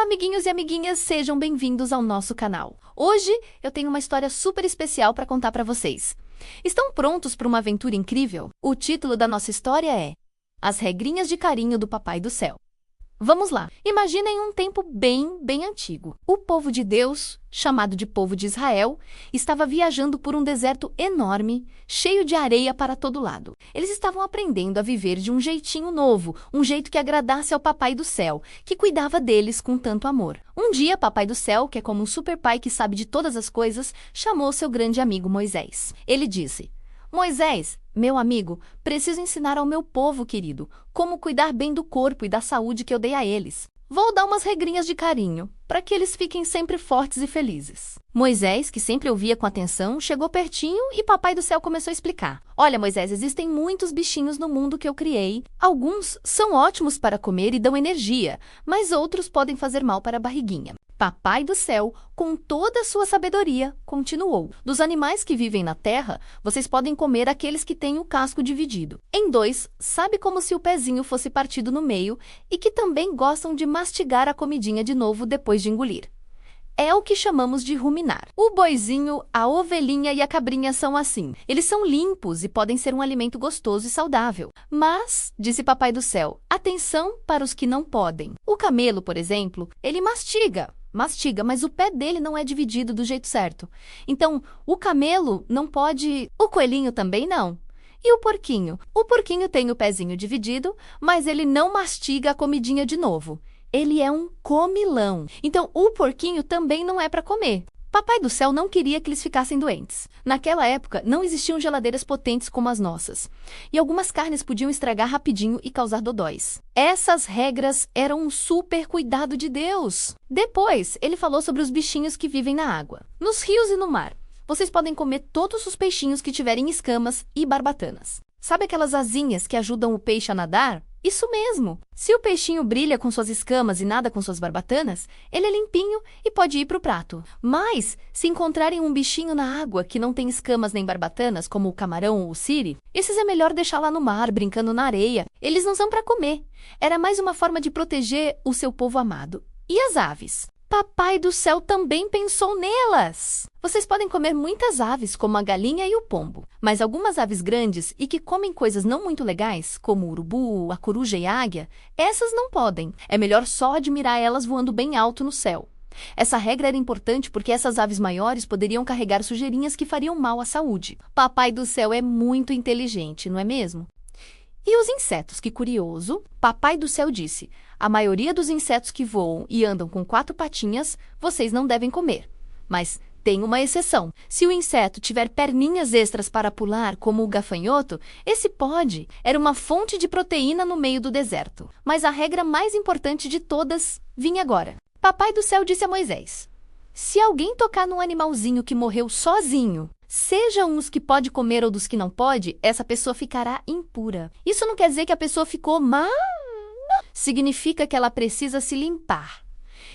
amiguinhos e amiguinhas, sejam bem-vindos ao nosso canal. Hoje eu tenho uma história super especial para contar para vocês. Estão prontos para uma aventura incrível? O título da nossa história é As Regrinhas de Carinho do Papai do Céu. Vamos lá. Imaginem um tempo bem antigo. O povo de Deus, chamado de povo de Israel, estava viajando por um deserto enorme, cheio de areia para todo lado. Eles estavam aprendendo a viver de um jeitinho novo, um jeito que agradasse ao Papai do Céu, que cuidava deles com tanto amor. Um dia, Papai do Céu, que é como um super pai que sabe de todas as coisas, chamou seu grande amigo Moisés. Ele disse: Moisés, meu amigo, preciso ensinar ao meu povo querido como cuidar bem do corpo e da saúde que eu dei a eles. Vou dar umas regrinhas de carinho, para que eles fiquem sempre fortes e felizes. Moisés, que sempre ouvia com atenção, chegou pertinho e Papai do Céu começou a explicar. Olha, Moisés, existem muitos bichinhos no mundo que eu criei. Alguns são ótimos para comer e dão energia, mas outros podem fazer mal para a barriguinha. Papai do Céu, com toda a sua sabedoria, continuou. Dos animais que vivem na terra, vocês podem comer aqueles que têm o casco dividido em dois, sabe, como se o pezinho fosse partido no meio, e que também gostam de mastigar a comidinha de novo depois de engolir. É o que chamamos de ruminar. O boizinho, a ovelhinha e a cabrinha são assim. Eles são limpos e podem ser um alimento gostoso e saudável. Mas, disse Papai do Céu, atenção para os que não podem. O camelo, por exemplo, ele mastiga, mas o pé dele não é dividido do jeito certo. Então, o camelo não pode... O coelhinho também não. E o porquinho? O porquinho tem o pezinho dividido, mas ele não mastiga a comidinha de novo. Ele é um comilão. Então, o porquinho também não é para comer. Papai do Céu não queria que eles ficassem doentes. Naquela época, não existiam geladeiras potentes como as nossas. E algumas carnes podiam estragar rapidinho e causar dodóis. Essas regras eram um super cuidado de Deus. Depois, ele falou sobre os bichinhos que vivem na água. Nos rios e no mar, vocês podem comer todos os peixinhos que tiverem escamas e barbatanas. Sabe aquelas asinhas que ajudam o peixe a nadar? Isso mesmo! Se o peixinho brilha com suas escamas e nada com suas barbatanas, ele é limpinho e pode ir para o prato. Mas, se encontrarem um bichinho na água que não tem escamas nem barbatanas, como o camarão ou o siri, esses é melhor deixar lá no mar, brincando na areia. Eles não são para comer. Era mais uma forma de proteger o seu povo amado. E as aves? Papai do Céu também pensou nelas! Vocês podem comer muitas aves, como a galinha e o pombo. Mas algumas aves grandes e que comem coisas não muito legais, como o urubu, a coruja e a águia, essas não podem. É melhor só admirar elas voando bem alto no céu. Essa regra era importante porque essas aves maiores poderiam carregar sujeirinhas que fariam mal à saúde. Papai do Céu é muito inteligente, não é mesmo? E os insetos, que curioso, Papai do Céu disse: a maioria dos insetos que voam e andam com 4 patinhas, vocês não devem comer. Mas tem uma exceção. Se o inseto tiver perninhas extras para pular, como o gafanhoto, esse pode. Era uma fonte de proteína no meio do deserto. Mas a regra mais importante de todas vinha agora. Papai do Céu disse a Moisés: se alguém tocar num animalzinho que morreu sozinho, seja uns que pode comer ou dos que não pode, essa pessoa ficará impura. Isso não quer dizer que a pessoa ficou má. Significa que ela precisa se limpar.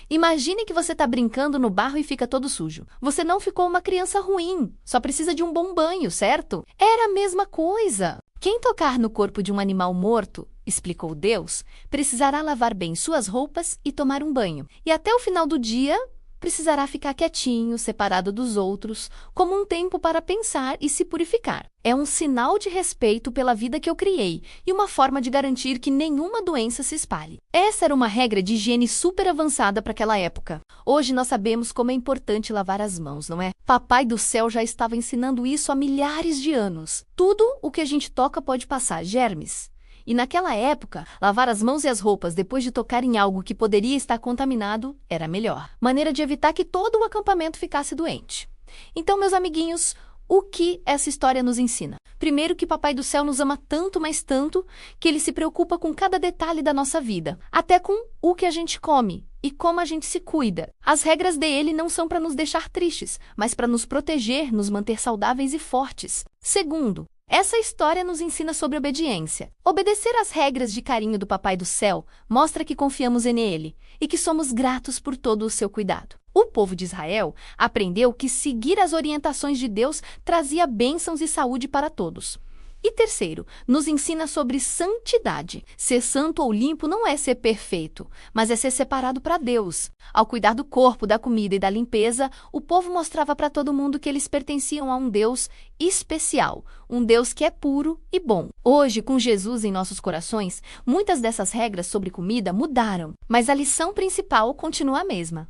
Imagine que você está brincando no barro e fica todo sujo. Você não ficou uma criança ruim, só precisa de um bom banho, certo? Era a mesma coisa. Quem tocar no corpo de um animal morto, explicou Deus, precisará lavar bem suas roupas e tomar um banho. E até o final do dia, precisará ficar quietinho, separado dos outros, como um tempo para pensar e se purificar. É um sinal de respeito pela vida que eu criei e uma forma de garantir que nenhuma doença se espalhe. Essa era uma regra de higiene super avançada para aquela época. Hoje nós sabemos como é importante lavar as mãos, não é? Papai do Céu já estava ensinando isso há milhares de anos. Tudo o que a gente toca pode passar germes. E naquela época, lavar as mãos e as roupas depois de tocar em algo que poderia estar contaminado era melhor. Maneira de evitar que todo o acampamento ficasse doente. Então, meus amiguinhos, o que essa história nos ensina? Primeiro, que Papai do Céu nos ama tanto, mas tanto, que ele se preocupa com cada detalhe da nossa vida, até com o que a gente come e como a gente se cuida. As regras dele não são para nos deixar tristes, mas para nos proteger, nos manter saudáveis e fortes. Segundo, essa história nos ensina sobre obediência. Obedecer às regras de carinho do Papai do Céu mostra que confiamos nele e que somos gratos por todo o seu cuidado. O povo de Israel aprendeu que seguir as orientações de Deus trazia bênçãos e saúde para todos. E terceiro, nos ensina sobre santidade. Ser santo ou limpo não é ser perfeito, mas é ser separado para Deus. Ao cuidar do corpo, da comida e da limpeza, o povo mostrava para todo mundo que eles pertenciam a um Deus especial, um Deus que é puro e bom. Hoje, com Jesus em nossos corações, muitas dessas regras sobre comida mudaram, mas a lição principal continua a mesma.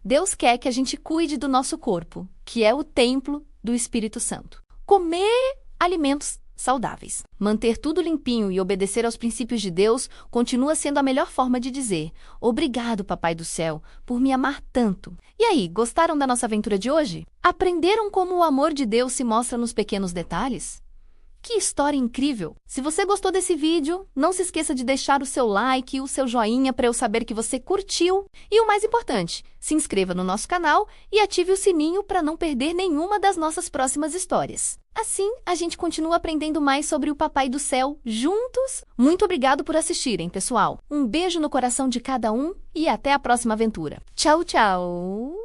Deus quer que a gente cuide do nosso corpo, que é o templo do Espírito Santo. Comer alimentos saudáveis. Manter tudo limpinho e obedecer aos princípios de Deus continua sendo a melhor forma de dizer: obrigado, Papai do Céu, por me amar tanto. E aí, gostaram da nossa aventura de hoje? Aprenderam como o amor de Deus se mostra nos pequenos detalhes? Que história incrível! Se você gostou desse vídeo, não se esqueça de deixar o seu like e o seu joinha para eu saber que você curtiu. E o mais importante, se inscreva no nosso canal e ative o sininho para não perder nenhuma das nossas próximas histórias. Assim, a gente continua aprendendo mais sobre o Papai do Céu juntos. Muito obrigado por assistirem, pessoal. Um beijo no coração de cada um e até a próxima aventura. Tchau, tchau!